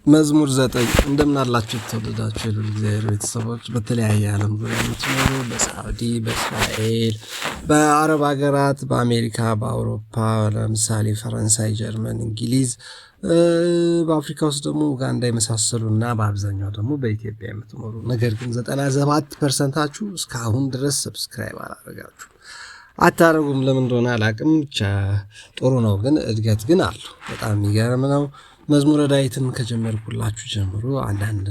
መዝሙር 9 እንደምናላችሁ ተወደዳችሁ የእግዚአብሔር ቤተሰቦች በተለያየ ዓለም ዙሪያ የምትኖሩ በሳዑዲ፣ በእስራኤል፣ በአረብ ሀገራት፣ በአሜሪካ፣ በአውሮፓ ለምሳሌ ፈረንሳይ፣ ጀርመን፣ እንግሊዝ፣ በአፍሪካ ውስጥ ደግሞ ኡጋንዳ የመሳሰሉና በአብዛኛው ደግሞ በኢትዮጵያ የምትኖሩ ነገር ግን 97%ታችሁ እስካሁን ድረስ ሰብስክራይብ አላደረጋችሁ አታረጉም። ለምን እንደሆነ አላቅም። ብቻ ጥሩ ነው ግን እድገት ግን አለው። በጣም የሚገርም ነው። መዝሙረ ዳዊትን ከጀመርኩላችሁ ጀምሮ አንዳንድ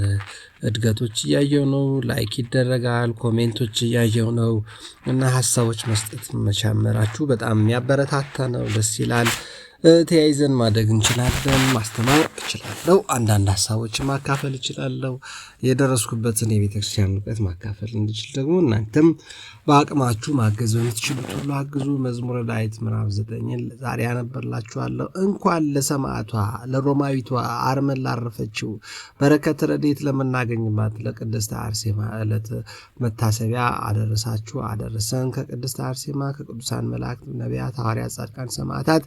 እድገቶች እያየው ነው። ላይክ ይደረጋል፣ ኮሜንቶች እያየው ነው እና ሐሳቦች መስጠት መቻመራችሁ በጣም የሚያበረታታ ነው። ደስ ይላል። ተያይዘን ማደግ እንችላለን። ማስተማር እችላለሁ። አንዳንድ ሐሳቦችን ማካፈል እችላለሁ። የደረስኩበትን የቤተክርስቲያን ዕውቀት ማካፈል እንድችል ደግሞ እናንተም በአቅማችሁ ማገዝ የምትችሉት ሁሉ አግዙ። መዝሙረ ዳዊት ምዕራፍ 9 ዛሬ ያነበርላችኋለሁ። እንኳን ለሰማዕቷ ለሮማዊቷ አርመን ላረፈችው በረከት ረድኤት ለምናገኝባት ለቅድስት አርሴማ ዕለት መታሰቢያ አደረሳችሁ አደረሰን። ከቅድስት አርሴማ ከቅዱሳን መላእክት፣ ነቢያት፣ ሐዋርያት፣ ጻድቃን፣ ሰማዕታት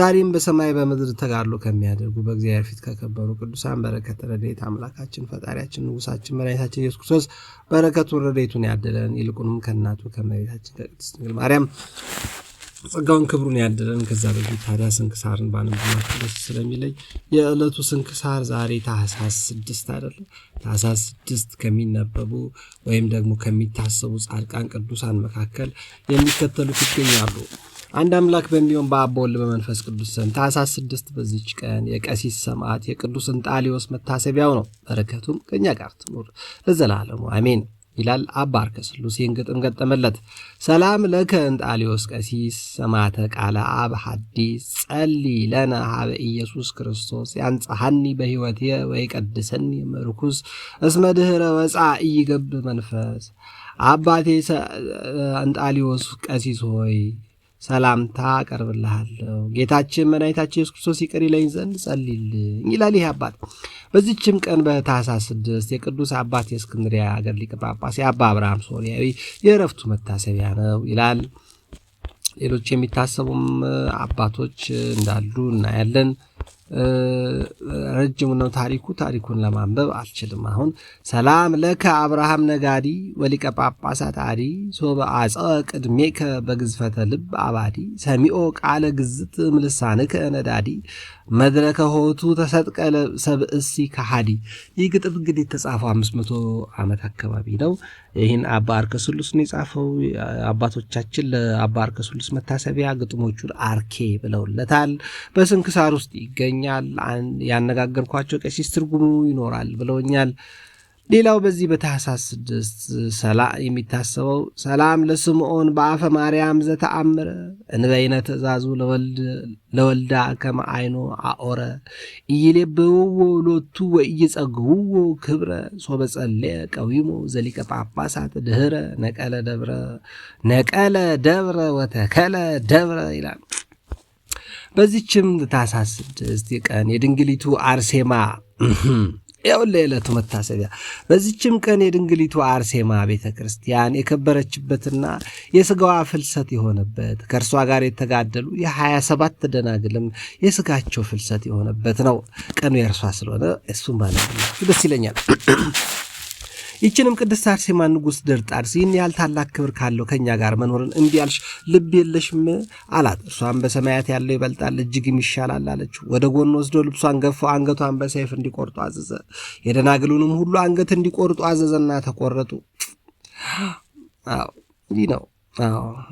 ዛሬም በሰማይ በምድር ተጋድሎ ከሚያደርጉ በእግዚአብሔር ፊት ከከበሩ ቅዱሳን በረከት ረድኤት አምላካችን ፈጣሪያችን ንጉሳችን መድኃኒታችን ኢየሱስ ክርስቶስ በረከቱን ረድኤቱን ያድለን። ይልቁንም ከእናቱ ከእመቤታችን ከቅድስት ድንግል ማርያም ጸጋውን ክብሩን ያድለን። ከዛ በፊት ታዲያ ስንክሳርን ባነብላችሁ ደስ ስለሚለኝ የዕለቱ ስንክሳር ዛሬ ታኅሳስ 6 አይደለም። ታኅሳስ 6 ከሚነበቡ ወይም ደግሞ ከሚታሰቡ ጻድቃን ቅዱሳን መካከል የሚከተሉት ይገኛሉ። አንድ አምላክ በሚሆን በአብ ወልድ በመንፈስ ቅዱስ ስም ታኅሳስ 6 በዚች ቀን የቀሲስ ሰማዕት የቅዱስ እንጣሊዮስ መታሰቢያው ነው። በረከቱም ከኛ ጋር ትኑር ለዘላለሙ አሜን ይላል። አባ አርከስሉስ ይህን ግጥም ገጠመለት። ሰላም ለከ እንጣሊዮስ ቀሲስ ሰማዕተ ቃለ አብ ሐዲስ ጸሊ ለነ ሀበ ኢየሱስ ክርስቶስ ያንጸሐኒ በሕይወቴ ወይቀድሰኒ ምርኩስ እስመ ድኅረ ወፃ ኢይገብ መንፈስ። አባቴ እንጣሊዮስ ቀሲስ ሆይ ሰላምታ አቀርብልሃለሁ። ጌታችን መድኃኒታችን ኢየሱስ ክርስቶስ ይቅር ይለኝ ዘንድ ጸልይልኝ ይላል ይህ አባት። በዚችም ቀን በታኅሳስ 6 የቅዱስ አባት የእስክንድርያ ሀገር ሊቀ ጳጳስ የአባ አብርሃም ሶርያዊ የዕረፍቱ መታሰቢያ ነው ይላል። ሌሎች የሚታሰቡም አባቶች እንዳሉ እናያለን። ረጅም ነው ታሪኩን ለማንበብ አልችልም አሁን። ሰላም ለከ አብርሃም ነጋዲ ወሊቀ ጳጳሳት አዲ ሶበ አጸ ቅድሜከ በግዝፈተ ልብ አባዲ ሰሚኦ ቃለ ግዝት ምልሳንከ ነዳዲ መድረከ ሆቱ ተሰጥቀለ ሰብእሲ ከሃዲ። ይህ ግጥም እንግዲህ የተጻፈው 500 ዓመት አካባቢ ነው። ይህን አባ አርከስሉስ ነው የጻፈው። አባቶቻችን ለአባ አርከስሉስ መታሰቢያ ግጥሞቹን አርኬ ብለውለታል። በስንክሳር ውስጥ ይገኛል። ያነጋገርኳቸው ቀሲስ ትርጉሙ ይኖራል ብለውኛል። ሌላው በዚህ በታኅሳስ 6 የሚታሰበው ሰላም ለስምዖን በአፈ ማርያም ዘተአምረ እንበይነ ትእዛዙ ለወልዳ ከመ አይኖ አኦረ ኢይሌብውዎ ሎቱ ወኢይጸግውዎ ክብረ ሶበ ጸለየ ቀዊሞ ዘሊቀ ጳጳሳት ድኅረ ነቀለ ደብረ ወተከለ ደብረ ይላል። በዚህችም ታኅሳስ 6 ቀን የድንግሊቱ አርሴማ የዕለቱ መታሰቢያ። በዚህችም ቀን የድንግሊቱ አርሴማ ቤተ ክርስቲያን የከበረችበትና የሥጋዋ ፍልሰት የሆነበት ከእርሷ ጋር የተጋደሉ የ27 ደናግልም የሥጋቸው ፍልሰት የሆነበት ነው። ቀኑ የእርሷ ስለሆነ እሱም ባለላችሁ ደስ ይለኛል። ይችንም ቅድስት አርሴማ ንጉሥ ድርጣድስ ይህን ያህል ታላቅ ክብር ካለው ከኛ ጋር መኖርን እንዲህ ያልሽ ልብ የለሽም አላት። እርሷም በሰማያት ያለው ይበልጣል እጅግም ይሻላል አለችው። ወደ ጎን ወስዶ ልብሷን ገፎ አንገቷን በሰይፍ እንዲቆርጡ አዘዘ። የደናግሉንም ሁሉ አንገት እንዲቆርጡ አዘዘና ተቆረጡ። እንዲህ ነው።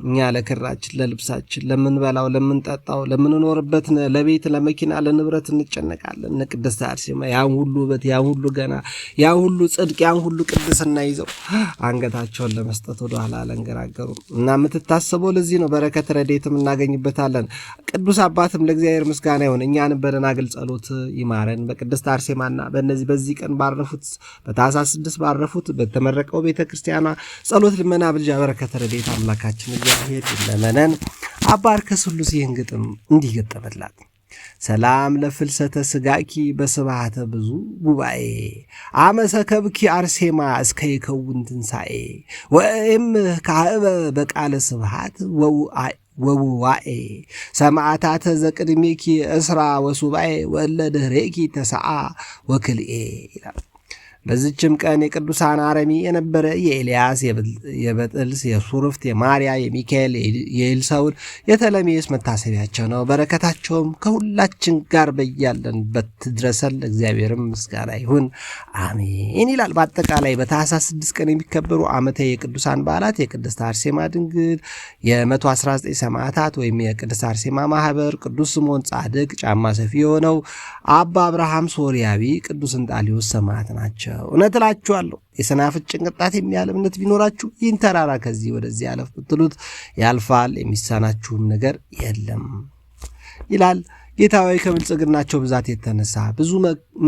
እኛ ለክራችን፣ ለልብሳችን፣ ለምንበላው፣ ለምንጠጣው፣ ለምንኖርበት ለቤት፣ ለመኪና፣ ለንብረት እንጨነቃለን። ቅድስት አርሴማ ያን ሁሉ ውበት፣ ያን ሁሉ ገና፣ ያን ሁሉ ጽድቅ፣ ያን ሁሉ ቅድስና ይዘው አንገታቸውን ለመስጠት ወደ ኋላ አላንገራገሩም እና የምትታሰበው ለዚህ ነው። በረከት ረድኤትም እናገኝበታለን። ቅዱስ አባትም ለእግዚአብሔር ምስጋና ይሁን። እኛንም በደናግል ጸሎት ይማረን። በቅድስት አርሴማና በዚህ ቀን ባረፉት በታኅሳስ 6 ባረፉት በተመረቀው ቤተክርስቲያኗ ጸሎት ልመና ብልጃ በረከት ረድኤት አምላካችን እግዚአብሔር ይለመነን። አባ አርከስሉስ ይህን ግጥም እንዲህ ገጠመላት። ሰላም ለፍልሰተ ስጋኪ በስብሐተ ብዙ ጉባኤ አመሰከብኪ አርሴማ እስከ ይከውን ትንሣኤ ወእም ካህበ በቃለ ስብሐት ወውዋኤ ሰማዕታተ ዘቅድሜኪ እስራ ወሱባኤ ወለ ድኅሬኪ ተሰዓ ወክልኤ ይላል። በዚችም ቀን የቅዱሳን አረሚ የነበረ የኤልያስ፣ የበጥልስ፣ የሱርፍት፣ የማርያ፣ የሚካኤል፣ የኤልሳውን፣ የተለሜስ መታሰቢያቸው ነው። በረከታቸውም ከሁላችን ጋር በያለንበት ትድረሰን። እግዚአብሔርም ምስጋና ይሁን አሜን ይላል። በአጠቃላይ በታኅሳስ 6 ቀን የሚከበሩ ዓመታዊ የቅዱሳን በዓላት የቅድስት አርሴማ ድንግል፣ የ119 ሰማዕታት ወይም የቅድስት አርሴማ ማህበር፣ ቅዱስ ስምዖን ጻድቅ ጫማ ሰፊ የሆነው አባ አብርሃም ሶርያዊ፣ ቅዱስ እንጣሊዮስ ሰማዕት ናቸው። እውነት እላችኋለሁ የሰናፍጭ ቅንጣት የሚያህል እምነት ቢኖራችሁ ይህን ተራራ ከዚህ ወደዚህ አለፍ ብትሉት ያልፋል፣ የሚሳናችሁም ነገር የለም ይላል። ጌታ ሆይ ከብልጽግናቸው ብዛት የተነሳ ብዙ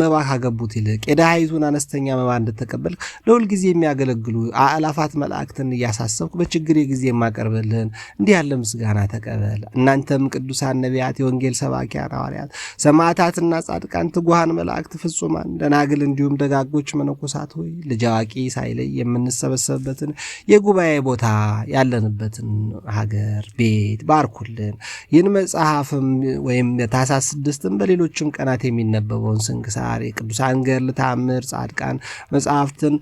መባ ካገቡት ይልቅ የድሃይቱን አነስተኛ መባ እንድትቀበል ለሁል ጊዜ የሚያገለግሉ አእላፋት መላእክትን እያሳሰብኩ በችግሬ ጊዜ የማቀርብልህን እንዲህ ያለ ምስጋና ተቀበል። እናንተም ቅዱሳን ነቢያት፣ የወንጌል ሰባኪያን ሐዋርያት፣ ሰማዕታትና ጻድቃን፣ ትጉሃን መላእክት፣ ፍጹማን ደናግል፣ እንዲሁም ደጋጎች መነኮሳት ሆይ ልጅ አዋቂ ሳይለይ የምንሰበሰብበትን የጉባኤ ቦታ ያለንበትን ሀገር ቤት ባርኩልን። ይህን መጽሐፍም ወይም ታኅሳስ 6ም በሌሎችም ቀናት የሚነበበውን ስንክሳር፣ የቅዱሳን ገድል፣ ተአምር፣ ጻድቃን መጽሐፍትን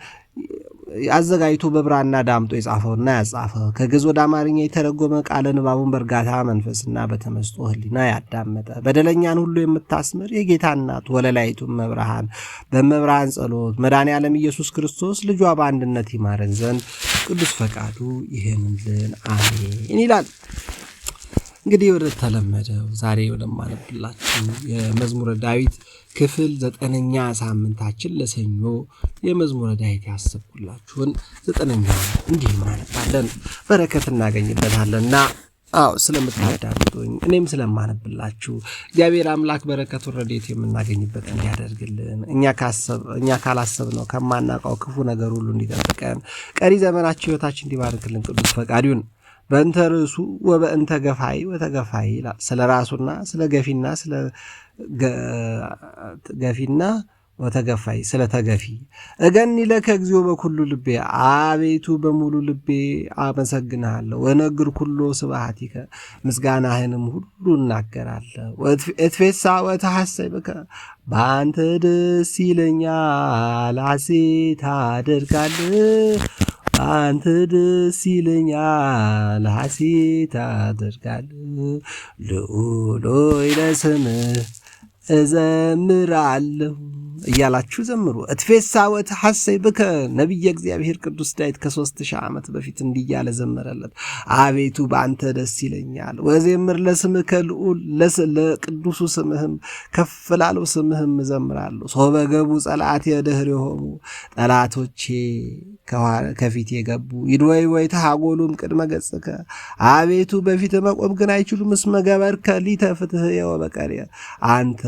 አዘጋጅቶ በብራና ዳምጦ የጻፈውና ያጻፈው ከግዕዝ ወደ አማርኛ የተረጎመ ቃለ ንባቡን በእርጋታ መንፈስና በተመስጦ ሕሊና ያዳመጠ በደለኛን ሁሉ የምታስምር የጌታ እናት ወለላይቱም መብርሃን በመብርሃን ጸሎት መድኃኔዓለም ኢየሱስ ክርስቶስ ልጇ በአንድነት ይማረን ዘንድ ቅዱስ ፈቃዱ ይሁንልን አሜን ይላል። እንግዲህ ወደ ተለመደው ዛሬ ወደማነብላችሁ የመዝሙረ ዳዊት ክፍል 9ኛ ሳምንታችን ለሰኞ የመዝሙረ ዳዊት ያሰብኩላችሁን 9ኛ እንዲህ እናነባለን፣ በረከት እናገኝበታለንና ስለምታዳምጡኝ እኔም ስለማነብላችሁ እግዚአብሔር አምላክ በረከቱን ረድኤት የምናገኝበት እንዲያደርግልን እኛ ካላሰብነው ከማናውቀው ክፉ ነገር ሁሉ እንዲጠብቀን ቀሪ ዘመናችን ሕይወታችን እንዲባርክልን ቅዱስ ፈቃዱ ይሁን። በእንተ ርእሱ ወበእንተ ገፋይ ወተገፋይ ይላል። ስለ ራሱና ስለ ገፊና ወተገፋይ ስለ ተገፊ እገኒ ለከ እግዚኦ በኩሉ ልቤ፣ አቤቱ በሙሉ ልቤ አመሰግንሃለሁ። ወነግር ኩሎ ስብሐቲከ፣ ምስጋናህንም ሁሉ እናገራለሁ። እትፌሳ ወተሐሰይ በከ፣ በአንተ ደስ ይለኛል፣ ሐሴት አደርጋለሁ። አንተ ደስ ይለኛል፣ ሐሴት አደርጋለሁ። ልዑል ሆይ ለስምህ እዘምራለሁ እያላችሁ ዘምሩ። እትፌሳ ወተሐሰይ ብከ ነቢየ እግዚአብሔር ቅዱስ ዳዊት ከ3000 ዓመት በፊት እንዲህ እያለ ዘመረለት። አቤቱ በአንተ ደስ ይለኛል። ወዘምር ለስምከ ልዑል፣ ለቅዱሱ ስምህም ከፍ ላለው ስምህም እዘምራለሁ። ሶበ ገቡ ጸላእት የድኅሬሆሙ፣ ጠላቶቼ ከፊት የገቡ ይድወይ ወይ ተሃጎሉም ቅድመ ገጽከ፣ አቤቱ በፊት መቆም ግን አይችሉም። እስመ ገበርከ ሊተ ፍትሕየ ወበቀልየ፣ አንተ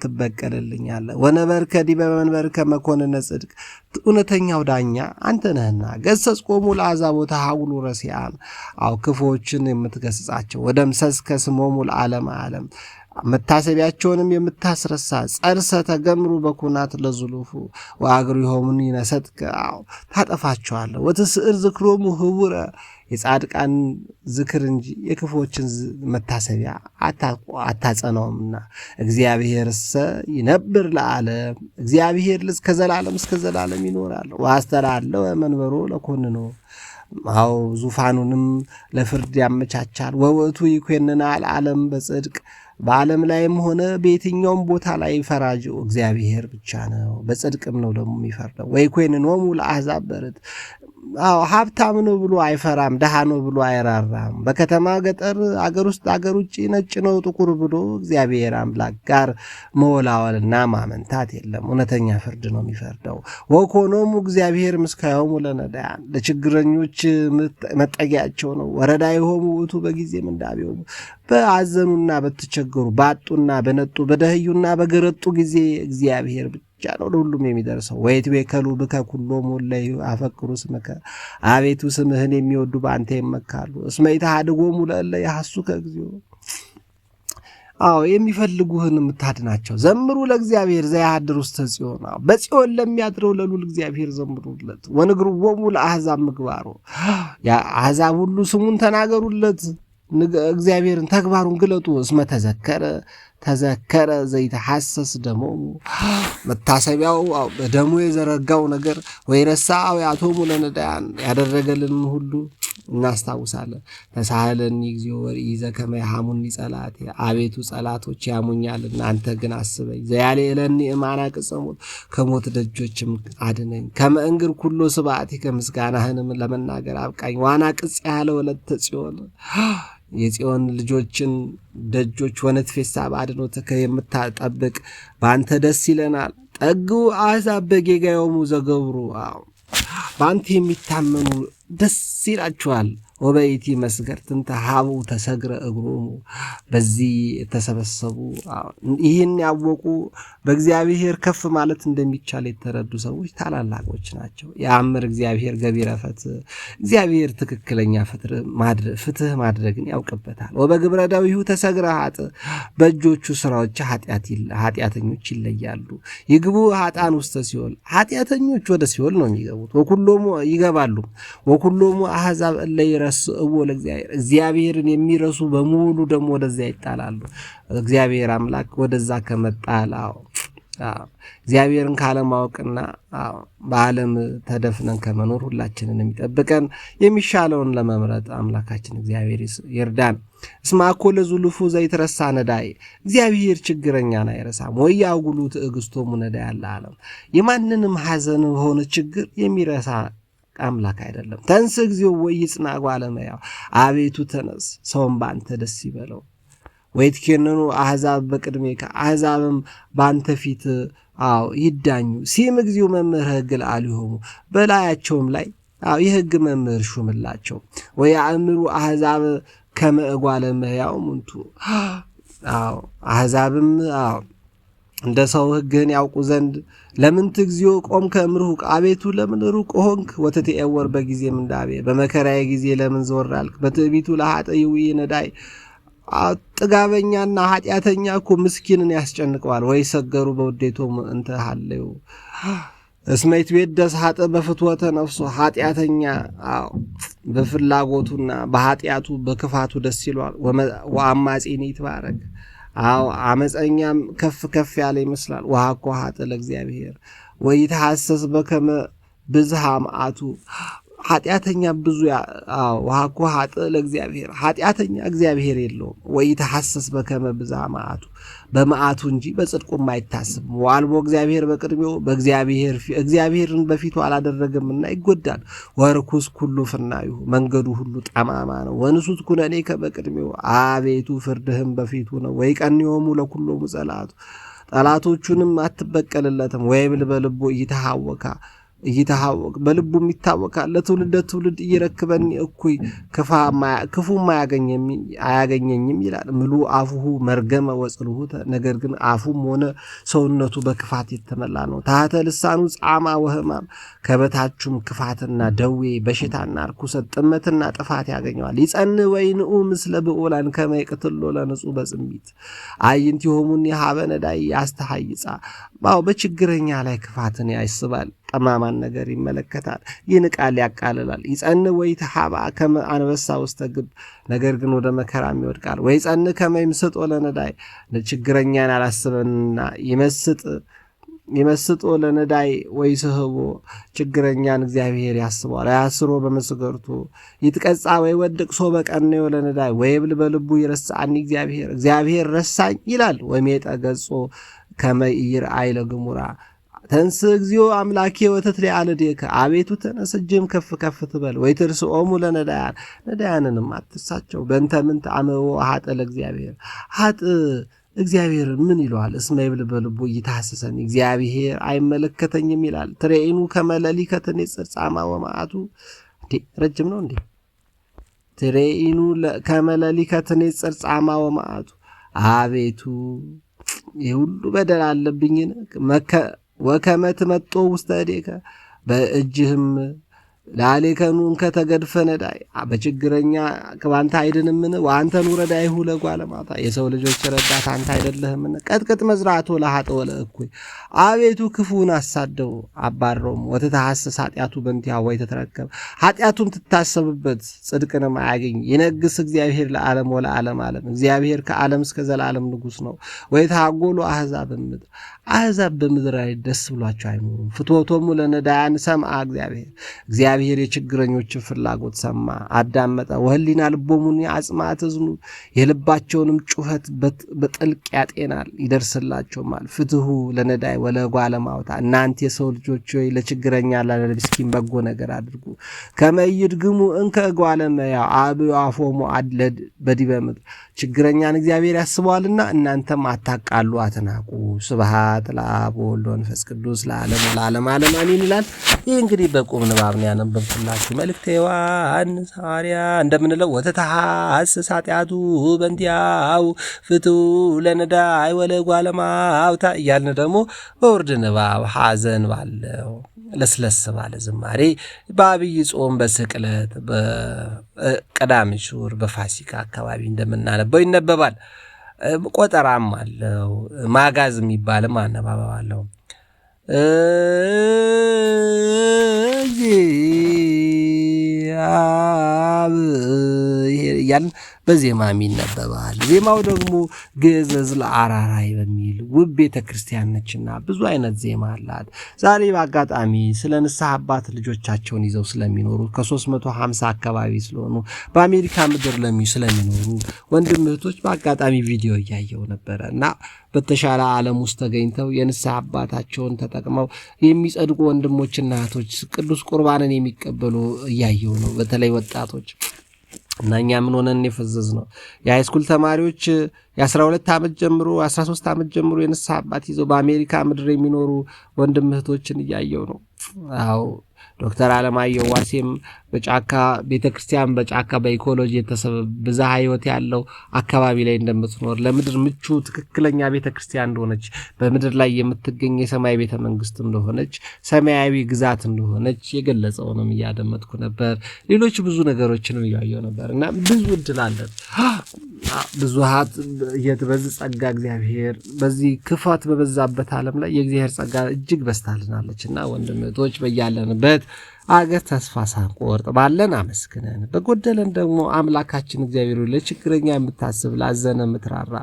ትበቀልልኛለህ። ወነበርከ ዲበ መንበርከ መኮንነ ጽድቅ፣ እውነተኛው ዳኛ አንተ ነህና። ገሰጽኮሙ ለአሕዛብ ወተሃውሉ ረሲዓን፣ ክፉዎችን የምትገስጻቸው። ወደምሰስከ ስሞሙ ለዓለመ ዓለም፣ መታሰቢያቸውንም የምታስረሳ። ጸርሰ ተገምሩ በኩናት ለዝሉፉ ወአግሪሆሙን ይነሰትከ፣ ታጠፋቸዋለህ። ወትስዕር ዝክሮሙ ህቡረ፣ የጻድቃን ዝክር እንጂ የክፉዎችን መታሰቢያ አታጸናውምና። እግዚአብሔርሰ ይነብር ለዓለም፣ እግዚአብሔር ከዘላለም እስከ ዘላለም ይኖራል። ወአስተዳለወ መንበሮ ለኮንኖ፣ ዙፋኑንም ለፍርድ ያመቻቻል። ወውእቱ ይኮንናል ዓለም በጽድቅ፣ በዓለም ላይም ሆነ በየትኛውም ቦታ ላይ ፈራጅ እግዚአብሔር ብቻ ነው። በጽድቅም ነው ደግሞ የሚፈርደው። ወይኮንኖሙ ለአሕዛብ በርት፣ ሀብታም ነው ብሎ አይፈራም፣ ደሃ ነው ብሎ አይራራም። በከተማ ገጠር፣ አገር ውስጥ አገር ውጭ፣ ነጭ ነው ጥቁር ብሎ እግዚአብሔር አምላክ ጋር መወላወልና ማመንታት የለም። እውነተኛ ፍርድ ነው የሚፈርደው። ወኮኖሙ እግዚአብሔር ምስካዮሙ ለነዳያን፣ ለችግረኞች መጠጊያቸው ነው። ወረዳይሆሙ ውእቱ በጊዜ ምንዳቤሆሙ፣ በአዘኑና በተቸገሩ ባጡና በነጡ በደህዩና በገረጡ ጊዜ እግዚአብሔር ብቻ ነው ለሁሉም የሚደርሰው። ወይትቤከሉ ብከ ኩሎሙ እለ ያፈቅሩ ስምከ፣ አቤቱ ስምህን የሚወዱ በአንተ ይመካሉ። እስመ ኢተሃድጎሙ ለእለ ያሐሱከ እግዚኦ፣ የሚፈልጉህን የምታድናቸው። ዘምሩ ለእግዚአብሔር ዘያድር ውስተ ጽዮን፣ በጽዮን ለሚያድረው ለልዑል እግዚአብሔር ዘምሩለት። ወንግሩዎሙ ለአሕዛብ ምግባሮ፣ አሕዛብ ሁሉ ስሙን ተናገሩለት። እግዚአብሔርን ተግባሩን ግለጡ። እስመ ተዘከረ ዘይተሐሰስ ደሞ መታሰቢያው በደሙ የዘረጋው ነገር ወይረሳ አውያቶሙ ለነዳያን ያደረገልን ሁሉ እናስታውሳለን። ተሳሃለኒ እግዚኦ ወኢዘ ከመ ያሐሙኒ ጸላቴ አቤቱ ጸላቶች ያሙኛልና አንተ ግን አስበኝ። ዘያሌ ለኒ እማና ቅጽሞት ከሞት ደጆችም አድነኝ። ከመ እንግር ኩሎ ስብዓቲ ከምስጋናህንም ለመናገር አብቃኝ። ዋና ቅጽ ያለ ወለተ ጽዮን የጽዮን ልጆችን ደጆች ወነትፌሳ በአድኖትከ የምታጠብቅ በአንተ ደስ ይለናል። ጠግቡ አሕዛብ በጌጋዮሙ ዘገብሩ በአንተ የሚታመኑ ደስ ይላቸዋል። ወበይቲ መስገርትን ተሃቡ ተሰግረ እግሮሙ በዚህ የተሰበሰቡ ይህን ያወቁ በእግዚአብሔር ከፍ ማለት እንደሚቻል የተረዱ ሰዎች ታላላቆች ናቸው። የአምር እግዚአብሔር ገቢረ ፍትሕ እግዚአብሔር ትክክለኛ ፍትህ ማድረግን ያውቅበታል። ወበግብረ ደዊሁ ተሰግረ ኃጥእ በእጆቹ ስራዎች ኃጢአተኞች ይለያሉ። ይግቡ ኃጥአን ውስተ ሲኦል ኃጢአተኞች ወደ ሲኦል ነው የሚገቡት። ወኩሎሙ ይገባሉ። ወኩሎሙ አሕዛብ እለ ይረስእዎ ለእግዚአብሔር እግዚአብሔርን የሚረሱ በሙሉ ደግሞ ወደዚያ ይጣላሉ። እግዚአብሔር አምላክ ወደዛ ከመጣላው እግዚአብሔርን ካለማወቅና በዓለም ተደፍነን ከመኖር ሁላችንን የሚጠብቀን የሚሻለውን ለመምረጥ አምላካችን እግዚአብሔር ይርዳን። እስመ አኮ ለዝሉፉ ዘይትረሳ ነዳይ እግዚአብሔር ችግረኛን አይረሳም። ወያጉሉ ትዕግስቶሙ ነዳይ አለ ዓለም የማንንም ሐዘን ሆነ ችግር የሚረሳ አምላክ አይደለም። ተንስ እግዚኦ ወይጽና ጓለመያው አቤቱ ተነስ ሰውም በአንተ ደስ ይበለው። ወይትኬነኑ አሕዛብ በቅድሜከ አሕዛብም በአንተ ፊት ይዳኙ። ሲም እግዚኦ መምህር ሕግ ለአሊሆሙ በላያቸውም ላይ የሕግ መምህር ሹምላቸው። ወያእምሩ አሕዛብ ከመ እጓለ እመሕያው ሙንቱ አሕዛብም እንደ ሰው ሕግህን ያውቁ ዘንድ ለምንት እግዚኦ ቆምከ እምርሁቅ አቤቱ ለምን ሩቅ ሆንክ? ወተትዔወር በጊዜ ምንዳቤ በመከራዬ ጊዜ ለምን ዘወር አልክ? በትዕቢቱ ለኃጥእ ይውይ ነዳይ ጥጋበኛና ኃጢአተኛ እኮ ምስኪንን ያስጨንቀዋል። ወይ ሰገሩ በውዴቶሙ እንተ ሀለዩ እስመ ይትቤደስ ኃጥእ በፍትወተ ነፍሱ ኃጢአተኛ በፍላጎቱና በኃጢአቱ በክፋቱ ደስ ይለዋል። ወአማጺኒ ይትባረክ አመፀኛም ከፍ ያለ ይመስላል። ወሀኮ ኃጥእ ለእግዚአብሔር ወይትሐሰስ በከመ ብዝሃ መዓቱ ኃጢአተኛ ብዙ ወሀኮ ኃጥእ ለእግዚአብሔር ኃጢአተኛ እግዚአብሔር የለውም። ወይትሐሰስ በከመ ብዝሃ መዓቱ በመዓቱ እንጂ በጽድቁም አይታስብም። ወአልቦ እግዚአብሔር በቅድሜው እግዚአብሔርን በፊቱ አላደረገምና ይጎዳል። ወርኩስ ኩሉ ፍናዊሁ መንገዱ ሁሉ ጠማማ ነው። ወንሱት ኩነኔከ በቅድሜው አቤቱ ፍርድህም በፊቱ ነው። ወይቀንዮሙ ለኩሎሙ ጸላቱ ጠላቶቹንም አትበቀልለትም። ወይብል በልቡ ይታወቅ በልቡም ይታወቃል። ለትውልድ ትውልድ እየረክበኒ እኩይ ክፉም አያገኘኝም ይላል። ምሉ አፉሁ መርገመ ወጽልሁተ ነገር ግን አፉም ሆነ ሰውነቱ በክፋት የተመላ ነው። ታህተ ልሳኑ ጻማ ወህማም ከበታቹም ክፋትና ደዌ በሽታና ርኩሰት ጥመትና ጥፋት ያገኘዋል። ይጸንዕ ወይንኡ ምስለ ብዑላን ከመ ይቅትሎ ለንጹሕ በጽሚት አዕይንቲሆሙኒ ሀበ ነዳይ ያስተሐይጻ በችግረኛ ላይ ክፋትን ያስባል። ጠማማን ነገር ይመለከታል፣ ይንቃል፣ ያቃልላል። ይጸንዕ ወይትሃባ ከመ አንበሳ ውስተ ግብ ነገር ግን ወደ መከራም ይወድቃል። ወይጸንዕ ከመ ይምስጦ ለነዳይ ችግረኛን አላስበንና ይመስጦ ለነዳይ ወይስሕቦ ችግረኛን እግዚአብሔር ያስበዋል። ያስሮ በመስገርቱ ይትቀጻ ወይ ወድቅ ሶ በቀነዮ ለነዳይ ወይብል በልቡ ይረሳኒ እግዚአብሔር ረሳኝ ይላል። ወሜጠ ገጾ ከመ ይርአይ ለግሙራ ተንስ እግዚኦ አምላኬ ወተትለዐ ለእዴከ አቤቱ ተነስ እጅህም ከፍ ትበል። ወይትርስኦሙ ነዳያንንም አትርሳቸው። በእንተ ምንት አመዎ ኃጥእ ለእግዚአብሔር ኃጥእ እግዚአብሔር ምን ይለዋል? እስመ ይብል በልቡ ይታሰሰኒ እግዚአብሔር አይመለከተኝም ይላል። ትሬኢኑ ከመ ሌሊከ ትኔጽር ጻማ ወመዓቱ ረጅም ነው እንዴ? ትሬኢኑ ከመ ሌሊከ ትኔጽር ጻማ ወመዓቱ አቤቱ ይህ ሁሉ በደል አለብኝን? ወከመ ትመጦ ውስተ እዴከ በእጅህም ላለከኑን ከተገድፈነዳይ በችግረኛ ከባንተ አይደንምን ወአንተን ወረዳይሁ ለጓለማታ የሰው ልጆች ረዳት አንተ አይደለህምን ቀጥቅጥ መዝራቶ ለሃጠ ወለእኩይ አቤቱ ክፉን አሳደው አባረውም ወተታሐሰስ ኃጢአቱ በእንቲያው ወይ ተተረከብ ኃጢአቱም ትታሰብበት ጽድቅንም አያገኝ ይነግስ እግዚአብሔር ለዓለም ወለዓለም ዓለም እግዚአብሔር ከዓለም እስከ ዘላለም ንጉስ ነው ወይ ታጎሉ አሕዛብ በምድር ላይ ደስ ብሏቸው አይኖሩም ፍትወቶሙ ለነዳያን ሰምዐ እግዚአብሔር የችግረኞችን ፍላጎት ሰማ አዳመጠ ወህሊና ልቦሙን ያጽማት ዝኑ የልባቸውንም ጩኸት በጥልቅ ያጤናል ይደርስላቸውማል ፍትሁ ለነዳይ ወለጓለማውታ እናንተ የሰው ልጆች ሆይ ለችግረኛ ለምስኪን በጎ ነገር አድርጉ ከመይድግሙ እንከ ጓለማያ አብዩ አፎሙ አድለድ በዲበምት ችግረኛን እግዚአብሔር ያስበዋልና እናንተም አታቃሉ አትናቁ ስብሐት ለአብ ወወልድ ወመንፈስ ቅዱስ ለዓለም ዓለም አሜን ይላል። ይህ እንግዲህ በቁም ንባብ ነው ያነበብኩላችሁ መልእክተ ዮሐንስ ሐዋርያ እንደምንለው ወተታሐሰስ ኃጢአቱ በእንቲአሁ ፍትሑ ለነዳይ ወለጓለማውታ እያልን ደግሞ በውርድ ንባብ ሐዘን ባለው ለስለስ ባለ ዝማሬ በአብይ ጾም በስቅለት በቀዳሚ ሹር በፋሲካ አካባቢ እንደምናነበው ይነበባል። ቆጠራም አለው ማጋዝ የሚባልም አነባበብ አለው። ያን በዜማም ይነበባል። ዜማው ደግሞ ግዕዝ ለአራራይ በሚል ውብ ቤተክርስቲያን ነችና ብዙ አይነት ዜማ አላት። ዛሬ በአጋጣሚ ስለ ንስሐ አባት ልጆቻቸውን ይዘው ስለሚኖሩ ከ350 አካባቢ ስለሆኑ በአሜሪካ ምድር ስለሚኖሩ ወንድም እህቶች በአጋጣሚ ቪዲዮ እያየው ነበርና በተሻለ ዓለም ውስጥ ተገኝተው የንስሐ አባታቸውን ተጠቅመው የሚጸድቁ ወንድሞችና እህቶች ቅዱስ ቁርባንን የሚቀበሉ እያየው ነው። በተለይ ወጣቶች እና እኛ ምን ሆነን የፈዘዝ ነው የሃይስኩል ተማሪዎች የ12 ዓመት ጀምሮ 13 ዓመት ጀምሮ የንስሐ አባት ይዘው በአሜሪካ ምድር የሚኖሩ ወንድም እህቶችን እያየው ነው። አዎ ዶክተር አለማየሁ ዋሴም በጫካ ቤተክርስቲያን በጫካ በኢኮሎጂ ብዝሃ ህይወት ያለው አካባቢ ላይ እንደምትኖር ለምድር ምቹ ትክክለኛ ቤተክርስቲያን እንደሆነች በምድር ላይ የምትገኝ የሰማይ ቤተ መንግስት እንደሆነች ሰማያዊ ግዛት እንደሆነች የገለጸውንም እያደመጥኩ ነበር። ሌሎች ብዙ ነገሮችንም እያየሁ ነበርና ብዙ እድላለን ብዙሃት በዚህ ጸጋ እግዚአብሔር በዚህ ክፋት በበዛበት ዓለም ላይ የእግዚአብሔር ጸጋ እጅግ በስታልናለችና ወንድም እህቶች በያለንበት አገር ተስፋ ሳንቆርጥ ባለን አመስግነን በጎደለን ደግሞ አምላካችን እግዚአብሔር ለችግረኛ የምታስብ ላዘነ የምትራራ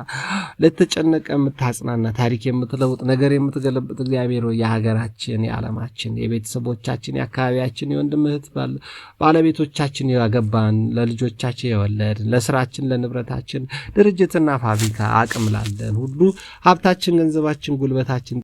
ለተጨነቀ የምታጽናና ታሪክ የምትለውጥ ነገር የምትገለብጥ እግዚአብሔር የሀገራችን የዓለማችን የቤተሰቦቻችን የአካባቢያችን የወንድም እህት ባለቤቶቻችን ያገባን ለልጆቻችን የወለድ ለስራችን ለንብረታችን ድርጅትና ፋብሪካ አቅም ላለን ሁሉ ሀብታችን ገንዘባችን ጉልበታችን